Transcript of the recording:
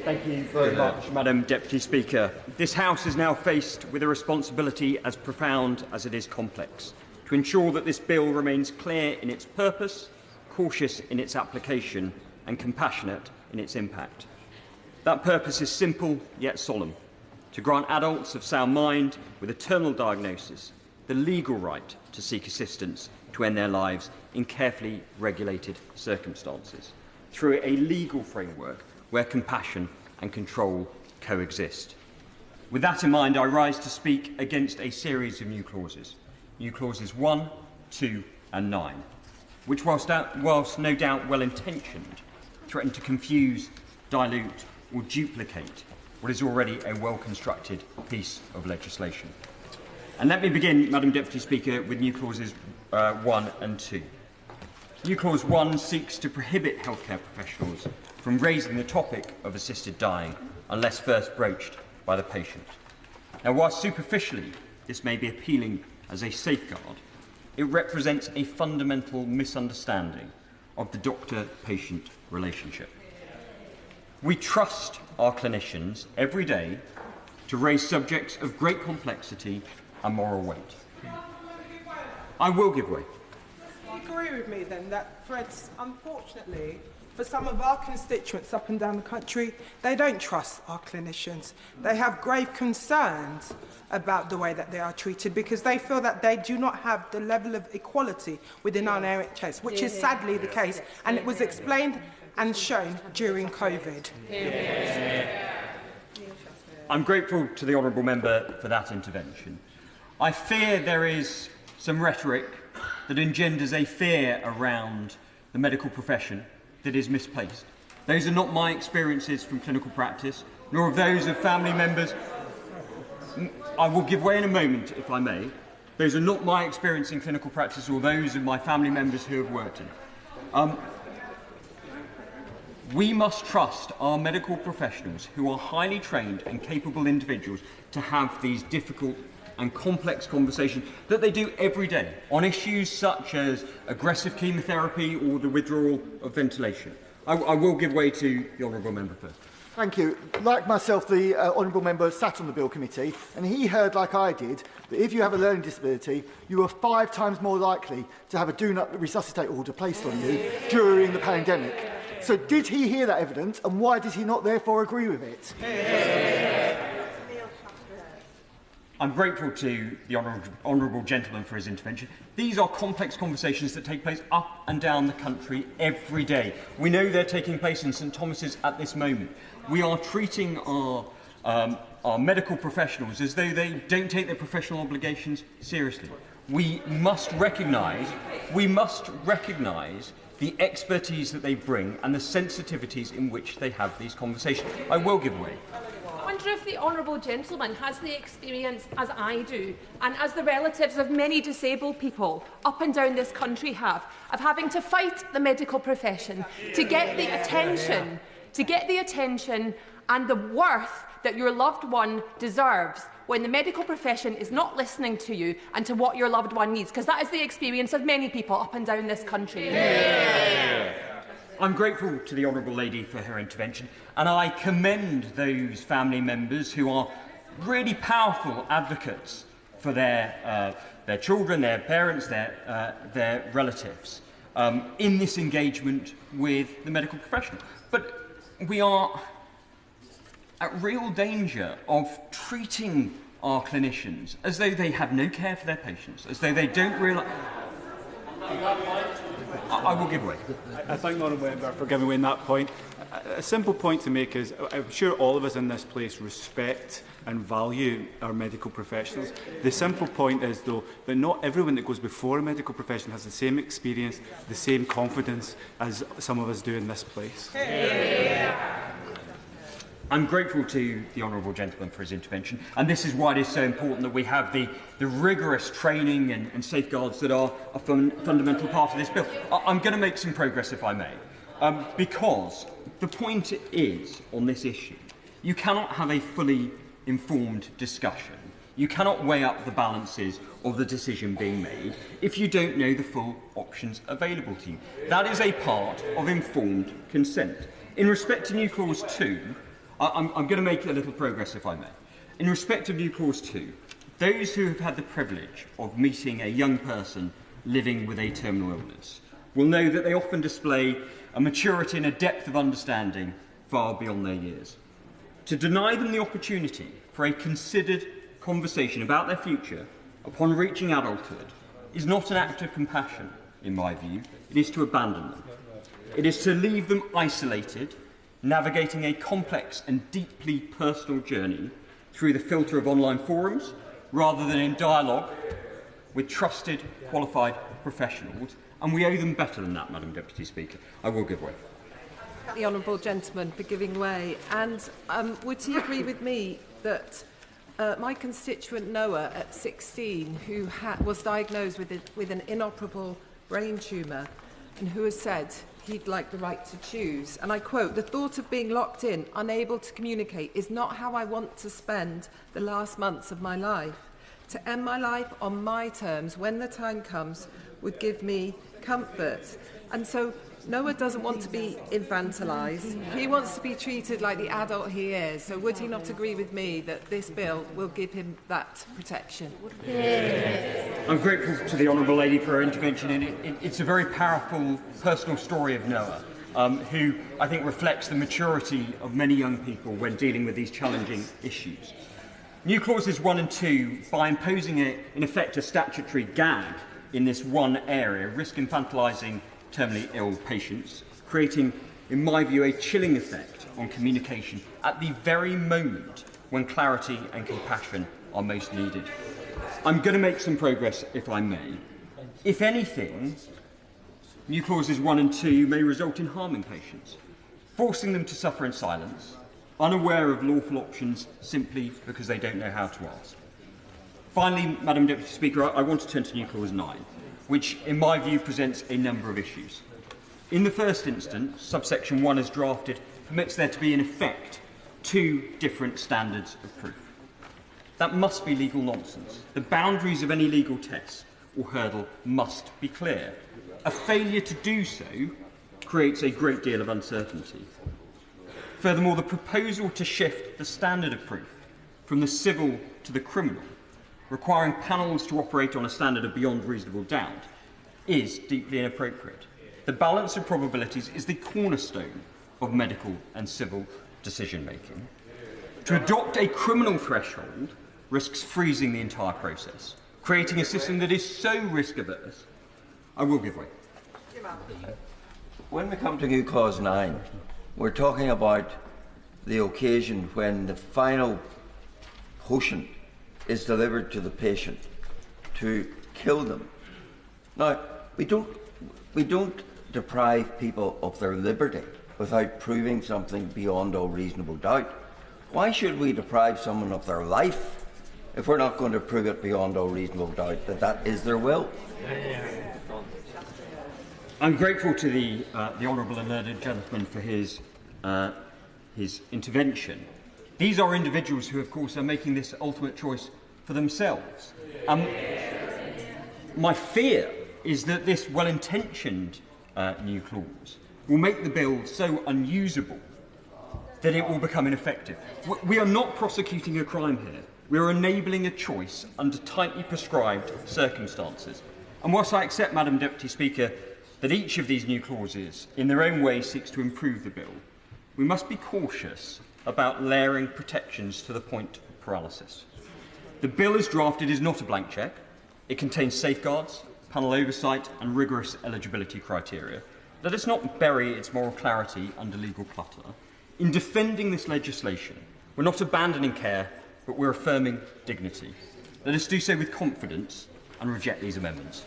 Thank you very much, Madam Deputy Speaker. This House is now faced with a responsibility as profound as it is complex, to ensure that this bill remains clear in its purpose, cautious in its application and compassionate in its impact. That purpose is simple yet solemn: to grant adults of sound mind with a terminal diagnosis the legal right to seek assistance to end their lives in carefully regulated circumstances, through a legal framework where compassion and control coexist. With that in mind, I rise to speak against a series of new clauses 1, 2 and 9, which, whilst no doubt well-intentioned, threaten to confuse, dilute or duplicate what is already a well-constructed piece of legislation. And let me begin, Madam Deputy Speaker, with new clauses 1 and 2. New clause 1 seeks to prohibit healthcare professionals from raising the topic of assisted dying unless first broached by the patient. Now, whilst superficially this may be appealing as a safeguard, it represents a fundamental misunderstanding of the doctor-patient relationship. We trust our clinicians every day to raise subjects of great complexity and moral weight. I will give way. You agree with me then that, Freds, unfortunately, for some of our constituents up and down the country, they don't trust our clinicians. They have grave concerns about the way that they are treated because they feel that they do not have the level of equality within our NHS, which is sadly the case, and it was explained and shown during COVID. I'm grateful to the honourable member for that intervention. I fear there is some rhetoric that engenders a fear around the medical profession that is misplaced. Those are not my experiences from clinical practice, nor of those of family members. I will give way in a moment, if I may. Those are not my experience in clinical practice or those of my family members who have worked in. We must trust our medical professionals, who are highly trained and capable individuals, to have these difficult and complex conversations that they do every day on issues such as aggressive chemotherapy or the withdrawal of ventilation. I will give way to the honourable member first. Thank you. Like myself, the honourable member sat on the Bill Committee, and he heard, like I did, that if you have a learning disability, you are 5 times more likely to have a do not resuscitate order placed on you during the pandemic. So did he hear that evidence, and why did he not therefore agree with it? I'm grateful to the honourable gentleman for his intervention. These are complex conversations that take place up and down the country every day. We know they're taking place in St Thomas's at this moment. We are treating our medical professionals as though they don't take their professional obligations seriously. We must recognise the expertise that they bring and the sensitivities in which they have these conversations. I will give way. I wonder if the honourable gentleman has the experience as I do, and as the relatives of many disabled people up and down this country have, of having to fight the medical profession to get the attention and the worth that your loved one deserves when the medical profession is not listening to you and to what your loved one needs, because that is the experience of many people up and down this country. I'm grateful to the honourable lady for her intervention, and I commend those family members who are really powerful advocates for their children, their parents, their relatives in this engagement with the medical profession. But we are at real danger of treating our clinicians as though they have no care for their patients, as though they don't realise. I will give way. I thank the honourable member for giving way on that point. A simple point to make is, I'm sure all of us in this place respect and value our medical professionals. The simple point is, though, that not everyone that goes before a medical profession has the same experience, the same confidence as some of us do in this place. I'm grateful to the honourable gentleman for his intervention, and this is why it is so important that we have the rigorous training and safeguards that are a fundamental part of this bill. I'm going to make some progress, if I may, because the point is, on this issue, you cannot have a fully informed discussion. You cannot weigh up the balances of the decision being made if you don't know the full options available to you. That is a part of informed consent. In respect to new clause 2, I'm going to make a little progress, if I may. In respect of new clause 2, those who have had the privilege of meeting a young person living with a terminal illness will know that they often display a maturity and a depth of understanding far beyond their years. To deny them the opportunity for a considered conversation about their future upon reaching adulthood is not an act of compassion, in my view. It is to abandon them. It is to leave them isolated, navigating a complex and deeply personal journey through the filter of online forums, rather than in dialogue with trusted, qualified professionals. And we owe them better than that, Madam Deputy Speaker. I will give way. The honourable gentleman for giving way. And would he agree with me that my constituent Noah at 16, who was diagnosed with an inoperable brain tumour and who has said he'd like the right to choose, and I quote, "The thought of being locked in, unable to communicate, is not how I want to spend the last months of my life. To end my life on my terms when the time comes would give me comfort." And so Noah doesn't want to be infantilised. He wants to be treated like the adult he is. So would he not agree with me that this bill will give him that protection? I'm grateful to the Honourable Lady for her intervention. It's a very powerful personal story of Noah, who I think reflects the maturity of many young people when dealing with these challenging issues. New clauses 1 and 2, by imposing, in effect, a statutory gag in this one area, risk infantilising terminally ill patients, creating, in my view, a chilling effect on communication at the very moment when clarity and compassion are most needed. I'm going to make some progress, if I may. If anything, new clauses 1 and 2 may result in harming patients, forcing them to suffer in silence, unaware of lawful options simply because they don't know how to ask. Finally, Madam Deputy Speaker, I want to turn to new clause 9, which, in my view, presents a number of issues. In the first instance, subsection 1 as drafted permits there to be, in effect, 2 different standards of proof. That must be legal nonsense. The boundaries of any legal test or hurdle must be clear. A failure to do so creates a great deal of uncertainty. Furthermore, the proposal to shift the standard of proof from the civil to the criminal, requiring panels to operate on a standard of beyond reasonable doubt, is deeply inappropriate. The balance of probabilities is the cornerstone of medical and civil decision-making. To adopt a criminal threshold risks freezing the entire process, creating a system that is so risk-averse. I will give way. When we come to new clause 9, we're talking about the occasion when the final potion is delivered to the patient to kill them. Now, we don't deprive people of their liberty without proving something beyond all reasonable doubt. Why should we deprive someone of their life if we're not going to prove it beyond all reasonable doubt that that is their will? I'm grateful to the honourable and learned gentleman for his intervention. These are individuals who, of course, are making this ultimate choice for themselves. My fear is that this well-intentioned new clause will make the bill so unusable that it will become ineffective. We are not prosecuting a crime here. We are enabling a choice under tightly prescribed circumstances. And whilst I accept, Madam Deputy Speaker, that each of these new clauses in their own way seeks to improve the bill, we must be cautious about layering protections to the point of paralysis. The bill as drafted is not a blank cheque. It contains safeguards, panel oversight and rigorous eligibility criteria. Let us not bury its moral clarity under legal clutter. In defending this legislation, we're not abandoning care, but we're affirming dignity. Let us do so with confidence and reject these amendments.